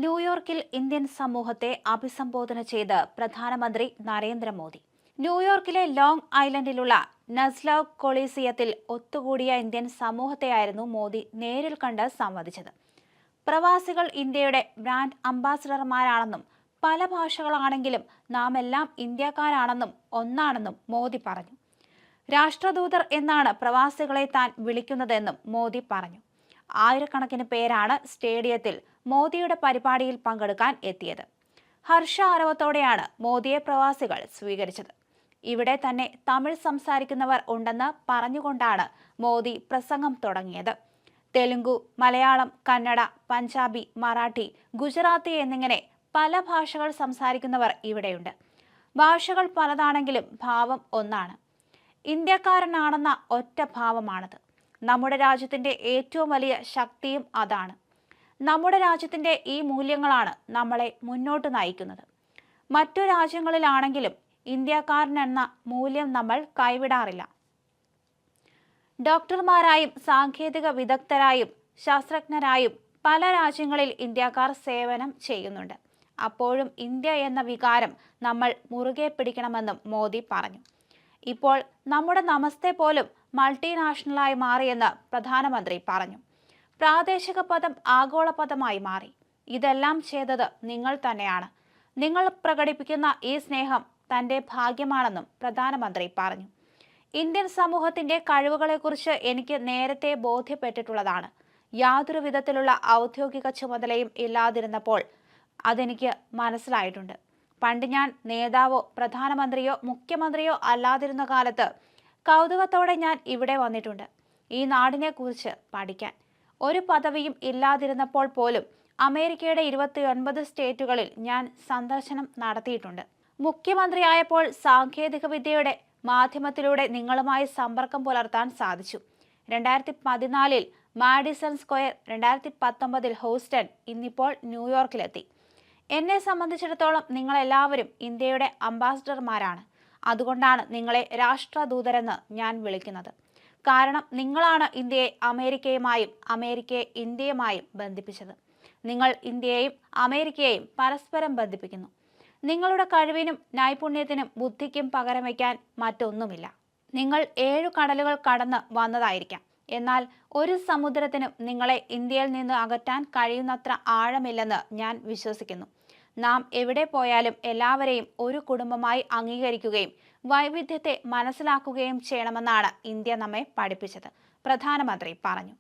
ന്യൂയോർക്കിൽ ഇന്ത്യൻ സമൂഹത്തെ അഭിസംബോധന ചെയ്ത് പ്രധാനമന്ത്രി നരേന്ദ്രമോദി. ന്യൂയോർക്കിലെ ലോങ് ഐലൻഡിലുള്ള നസ്ലൗ കൊളീസിയത്തിൽ ഒത്തുകൂടിയ ഇന്ത്യൻ സമൂഹത്തെയായിരുന്നു മോദി നേരിൽ കണ്ട് സംവദിച്ചത്. പ്രവാസികൾ ഇന്ത്യയുടെ ബ്രാൻഡ് അംബാസഡർമാരാണെന്നും പല ഭാഷകളാണെങ്കിലും നാം എല്ലാം ഇന്ത്യക്കാരാണെന്നും ഒന്നാണെന്നും മോദി പറഞ്ഞു. രാഷ്ട്രദൂതർ എന്നാണ് പ്രവാസികളെ താൻ വിളിക്കുന്നതെന്നും മോദി പറഞ്ഞു. ആയിരക്കണക്കിന് പേരാണ് സ്റ്റേഡിയത്തിൽ മോദിയുടെ പരിപാടിയിൽ പങ്കെടുക്കാൻ എത്തിയത്. ഹർഷ ആരവത്തോടെയാണ് മോദിയെ പ്രവാസികൾ സ്വീകരിച്ചത്. ഇവിടെ തന്നെ തമിഴ് സംസാരിക്കുന്നവർ ഉണ്ടെന്ന് പറഞ്ഞുകൊണ്ടാണ് മോദി പ്രസംഗം തുടങ്ങിയത്. തെലുങ്കു, മലയാളം, കന്നഡ, പഞ്ചാബി, മറാഠി, ഗുജറാത്തി എന്നിങ്ങനെ പല ഭാഷകൾ സംസാരിക്കുന്നവർ ഇവിടെയുണ്ട്. ഭാഷകൾ പലതാണെങ്കിലും ഭാവം ഒന്നാണ്. ഇന്ത്യക്കാരനാണെന്ന ഒറ്റ ഭാവമാണത്. നമ്മുടെ രാജ്യത്തിന്റെ ഏറ്റവും വലിയ ശക്തിയും അതാണ്. നമ്മുടെ രാജ്യത്തിന്റെ ഈ മൂല്യങ്ങളാണ് നമ്മളെ മുന്നോട്ട് നയിക്കുന്നത്. മറ്റു രാജ്യങ്ങളിലാണെങ്കിലും ഇന്ത്യക്കാരനെന്ന മൂല്യം നമ്മൾ കൈവിടാറില്ല. ഡോക്ടർമാരായും സാങ്കേതിക വിദഗ്ധരായും ശാസ്ത്രജ്ഞരായും പല രാജ്യങ്ങളിൽ ഇന്ത്യക്കാർ സേവനം ചെയ്യുന്നുണ്ട്. അപ്പോഴും ഇന്ത്യ എന്ന വികാരം നമ്മൾ മുറുകെ പിടിക്കണമെന്നും മോദി പറഞ്ഞു. ഇപ്പോൾ നമ്മുടെ നമസ്തേ പോലും മൾട്ടിനാഷണലായി മാറിയെന്ന് പ്രധാനമന്ത്രി പറഞ്ഞു. പ്രാദേശിക പദം ആഗോള പദമായി മാറി. ഇതെല്ലാം ചെയ്തത് നിങ്ങൾ തന്നെയാണ്. നിങ്ങൾ പ്രകടിപ്പിക്കുന്ന ഈ സ്നേഹം തന്റെ ഭാഗ്യമാണെന്നും പ്രധാനമന്ത്രി പറഞ്ഞു. ഇന്ത്യൻ സമൂഹത്തിന്റെ കഴിവുകളെക്കുറിച്ച് എനിക്ക് നേരത്തെ ബോധ്യപ്പെട്ടിട്ടുള്ളതാണ്. യാതൊരു വിധത്തിലുള്ള ഔദ്യോഗിക ചുമതലയും ഇല്ലാതിരുന്നപ്പോൾ അതെനിക്ക് മനസ്സിലായിട്ടുണ്ട്. പണ്ട് ഞാൻ നേതാവോ പ്രധാനമന്ത്രിയോ മുഖ്യമന്ത്രിയോ അല്ലാതിരുന്ന കാലത്ത് കൗതുകത്തോടെ ഞാൻ ഇവിടെ വന്നിട്ടുണ്ട്, ഈ നാടിനെ കുറിച്ച് പഠിക്കാൻ. ഒരു പദവിയും ഇല്ലാതിരുന്നപ്പോൾ പോലും അമേരിക്കയുടെ 29 സ്റ്റേറ്റുകളിൽ ഞാൻ സന്ദർശനം നടത്തിയിട്ടുണ്ട്. മുഖ്യമന്ത്രിയായപ്പോൾ സാങ്കേതിക വിദ്യയുടെ മാധ്യമത്തിലൂടെ നിങ്ങളുമായി സമ്പർക്കം പുലർത്താൻ സാധിച്ചു. 2014 മാഡിസൺ സ്ക്വയർ, 2019 ഹൂസ്റ്റൺ, ഇന്നിപ്പോൾ ന്യൂയോർക്കിലെത്തി. എന്നെ സംബന്ധിച്ചിടത്തോളം നിങ്ങളെല്ലാവരും ഇന്ത്യയുടെ അംബാസഡർമാരാണ്. അതുകൊണ്ടാണ് നിങ്ങളെ രാഷ്ട്രദൂതരെന്ന് ഞാൻ വിളിക്കുന്നത്. കാരണം നിങ്ങളാണ് ഇന്ത്യയെ അമേരിക്കയുമായും അമേരിക്കയെ ഇന്ത്യയുമായും ബന്ധിപ്പിച്ചത്. നിങ്ങൾ ഇന്ത്യയെയും അമേരിക്കയെയും പരസ്പരം ബന്ധിപ്പിക്കുന്നു. നിങ്ങളുടെ കഴിവിനും നൈപുണ്യത്തിനും ബുദ്ധിക്കും പകരം വയ്ക്കാൻ മറ്റൊന്നുമില്ല. നിങ്ങൾ 7 കടലുകൾ കടന്ന് വന്നതായിരിക്കാം, എന്നാൽ ഒരു സമുദ്രത്തിനും നിങ്ങളെ ഇന്ത്യയിൽ നിന്ന് അകറ്റാൻ കഴിയുന്നത്ര ആഴമില്ലെന്ന് ഞാൻ വിശ്വസിക്കുന്നു. നാം എവിടെ പോയാലും എല്ലാവരെയും ഒരു കുടുംബമായി അംഗീകരിക്കുകയും വൈവിധ്യത്തെ മനസ്സിലാക്കുകയും ചെയ്യണമെന്നാണ് ഇന്ത്യ നമ്മെ പഠിപ്പിച്ചത്, പ്രധാനമന്ത്രി പറഞ്ഞു.